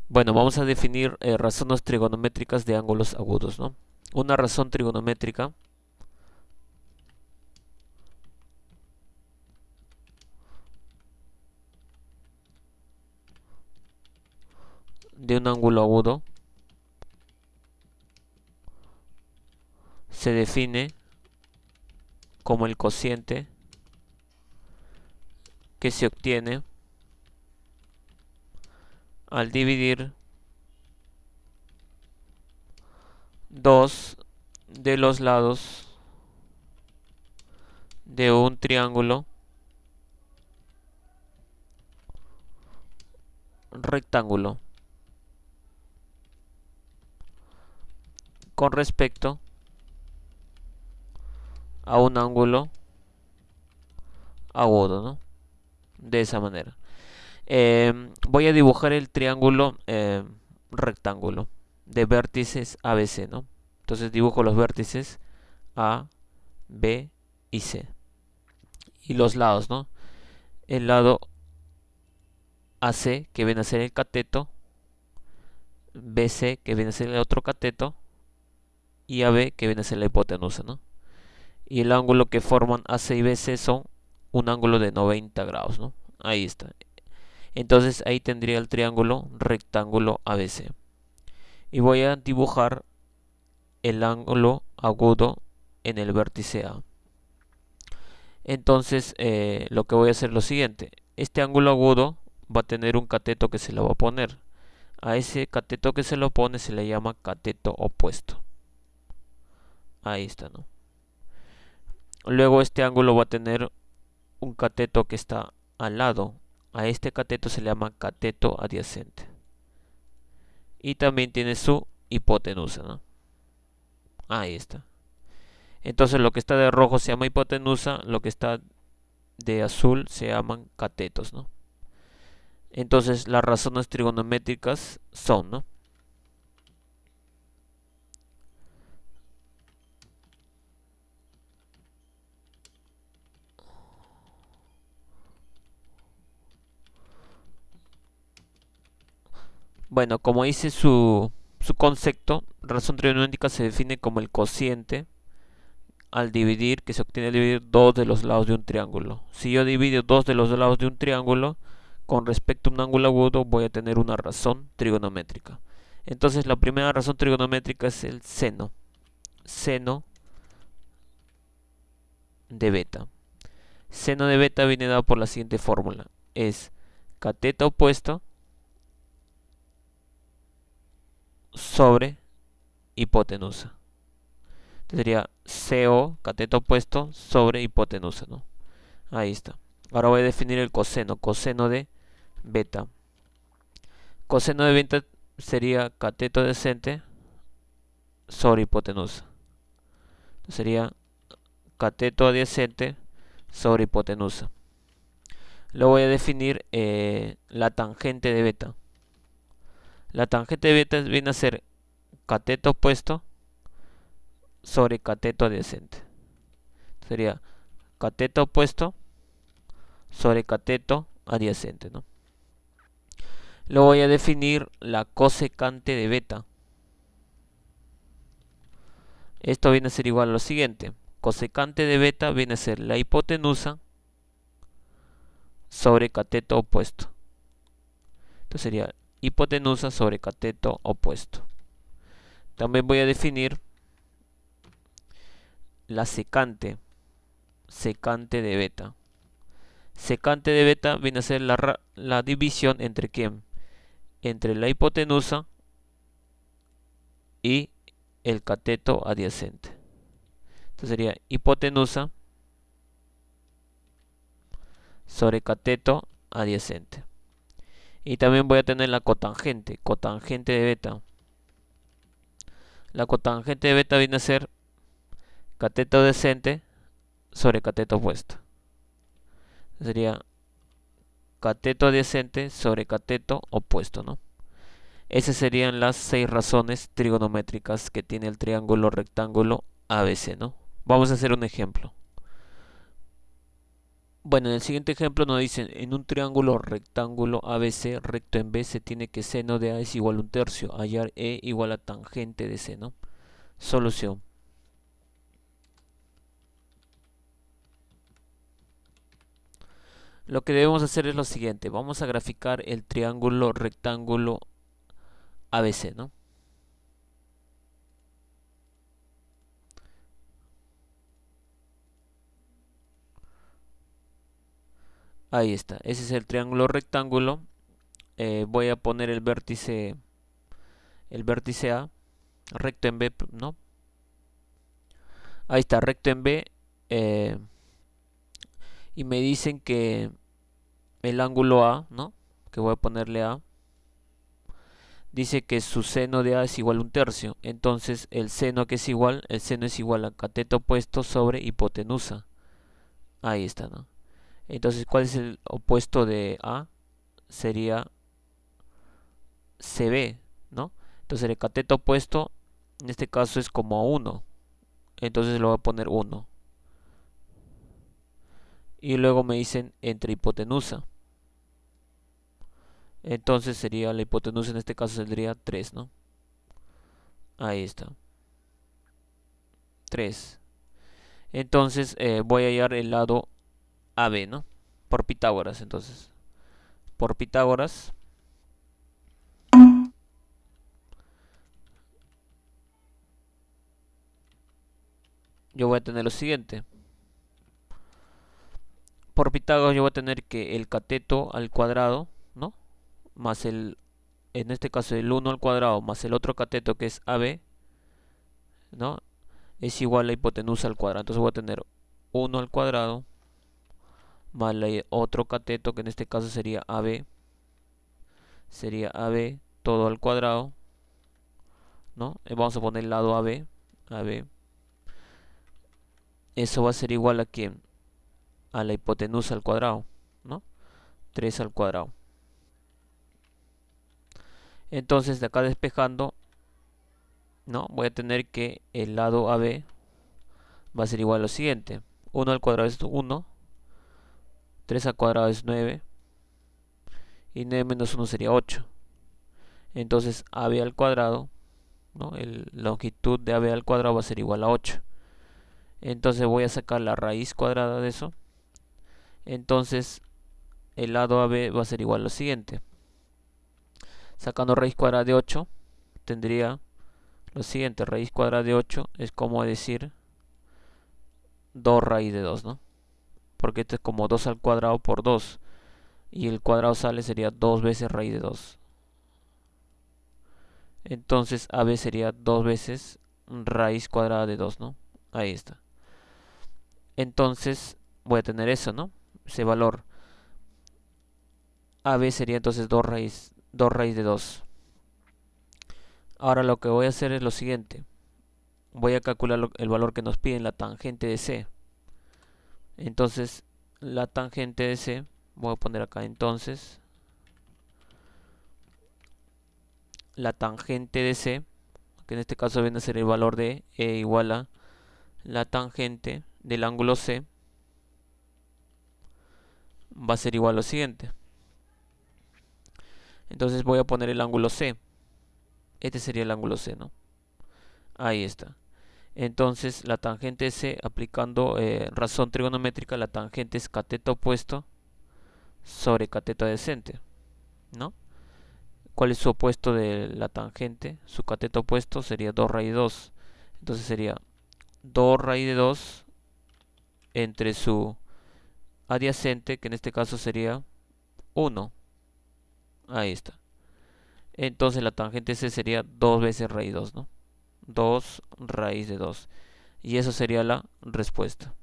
Bueno, vamos a definir razones trigonométricas de ángulos agudos, ¿no? Una razón trigonométrica de un ángulo agudo se define como el cociente que se obtiene al dividir dos de los lados de un triángulo rectángulo con respecto a un ángulo agudo, ¿no? De esa manera. Voy a dibujar el triángulo rectángulo de vértices ABC, ¿no? Entonces dibujo los vértices A, B y C. Y los lados, ¿no? El lado AC, que viene a ser el cateto, BC, que viene a ser el otro cateto, y AB, que viene a ser la hipotenusa, ¿no? Y el ángulo que forman AC y BC son un ángulo de 90 grados, ¿no? Ahí está. Entonces ahí tendría el triángulo rectángulo ABC. Y voy a dibujar el ángulo agudo en el vértice A. Entonces lo que voy a hacer es lo siguiente. Este ángulo agudo va a tener un cateto que se le va a poner. A ese cateto que se lo pone se le llama cateto opuesto. Ahí está, ¿no? Luego este ángulo va a tener un cateto que está al lado. A este cateto se le llama cateto adyacente. Y también tiene su hipotenusa, ¿no? Ahí está. Entonces lo que está de rojo se llama hipotenusa, lo que está de azul se llaman catetos, ¿no? Entonces las razones trigonométricas son, ¿no? Bueno, como dice su concepto, razón trigonométrica se define como el cociente al dividir, que se obtiene al dividir dos de los lados de un triángulo. Si yo divido dos de los lados de un triángulo con respecto a un ángulo agudo, voy a tener una razón trigonométrica. Entonces la primera razón trigonométrica es el seno. Seno de beta. Seno de beta viene dado por la siguiente fórmula. Es cateto opuesto sobre hipotenusa. Entonces sería CO, cateto opuesto, sobre hipotenusa, ¿no? Ahí está. Ahora voy a definir el coseno. Coseno de beta. Coseno de beta sería cateto adyacente sobre hipotenusa. Entonces sería cateto adyacente sobre hipotenusa. Luego voy a definir la tangente de beta. La tangente de beta viene a ser cateto opuesto sobre cateto adyacente. Sería cateto opuesto sobre cateto adyacente, ¿no? Luego voy a definir la cosecante de beta. Esto viene a ser igual a lo siguiente. Cosecante de beta viene a ser la hipotenusa sobre cateto opuesto. Entonces sería hipotenusa sobre cateto opuesto. También voy a definir la secante. Secante de beta. Secante de beta viene a ser la división entre quién? Entre la hipotenusa y el cateto adyacente. Entonces sería hipotenusa sobre cateto adyacente. Y también voy a tener la cotangente, cotangente de beta. La cotangente de beta viene a ser cateto adyacente sobre cateto opuesto. Sería cateto adyacente sobre cateto opuesto, ¿no? Esas serían las 6 razones trigonométricas que tiene el triángulo rectángulo ABC, ¿no? Vamos a hacer un ejemplo. Bueno, en el siguiente ejemplo nos dicen, en un triángulo rectángulo ABC recto en B se tiene que seno de A es igual a un tercio, hallar E igual a tangente de seno. Solución. Lo que debemos hacer es lo siguiente, vamos a graficar el triángulo rectángulo ABC, ¿no? Ahí está, ese es el triángulo rectángulo. Voy a poner el vértice A, recto en B, ¿no? Ahí está, recto en B. eh, y me dicen que el ángulo A, ¿no? Que voy a ponerle A, dice que su seno de A es igual a un tercio. Entonces el seno que es igual, el seno es igual a cateto opuesto sobre hipotenusa. Ahí está, ¿no? Entonces, ¿cuál es el opuesto de A? Sería CB, ¿no? Entonces el cateto opuesto, en este caso es como 1. Entonces lo voy a poner 1. Y luego me dicen entre hipotenusa. Entonces sería la hipotenusa, en este caso saldría 3, ¿no? Ahí está. 3. Entonces voy a hallar el lado AB, ¿no? Por Pitágoras, entonces. Por Pitágoras, yo voy a tener lo siguiente. Por Pitágoras yo voy a tener que el cateto al cuadrado, ¿no? Más en este caso el 1 al cuadrado, más el otro cateto que es AB, ¿no? Es igual a hipotenusa al cuadrado. Entonces voy a tener 1 al cuadrado, más otro cateto que en este caso sería AB, todo al cuadrado, ¿no? Vamos a poner el lado AB. Eso va a ser igual a ¿quién? A la hipotenusa al cuadrado, ¿no? 3 al cuadrado. Entonces de acá despejando, ¿no? Voy a tener que el lado AB va a ser igual a lo siguiente. 1 al cuadrado es 1, 3 al cuadrado es 9 y 9 menos 1 sería 8. Entonces AB al cuadrado, ¿no? La longitud de AB al cuadrado va a ser igual a 8. Entonces voy a sacar la raíz cuadrada de eso. Entonces el lado AB va a ser igual a lo siguiente. Sacando raíz cuadrada de 8, tendría lo siguiente. Raíz cuadrada de 8 es como decir 2 raíz de 2, ¿no? Porque esto es como 2 al cuadrado por 2. Y el cuadrado sale sería 2 veces raíz de 2. Entonces AB sería 2 veces raíz cuadrada de 2, ¿no? Ahí está. Entonces voy a tener eso, ¿no? Ese valor. AB sería entonces 2 raíz de 2. Ahora lo que voy a hacer es lo siguiente. Voy a calcular el valor que nos piden la tangente de C. Entonces la tangente de C, voy a poner acá entonces, la tangente de C, que en este caso viene a ser el valor de E igual a la tangente del ángulo C, va a ser igual a lo siguiente. Entonces voy a poner el ángulo C. Este sería el ángulo C, ¿no? Ahí está. Entonces la tangente de C, aplicando razón trigonométrica, la tangente es cateto opuesto sobre cateto adyacente, ¿no? ¿Cuál es su opuesto de la tangente? Su cateto opuesto sería 2 raíz de 2. Entonces sería 2 raíz de 2 entre su adyacente, que en este caso sería 1. Ahí está. Entonces la tangente C sería 2 veces raíz de 2, ¿no? 2 raíz de 2. Y eso sería la respuesta.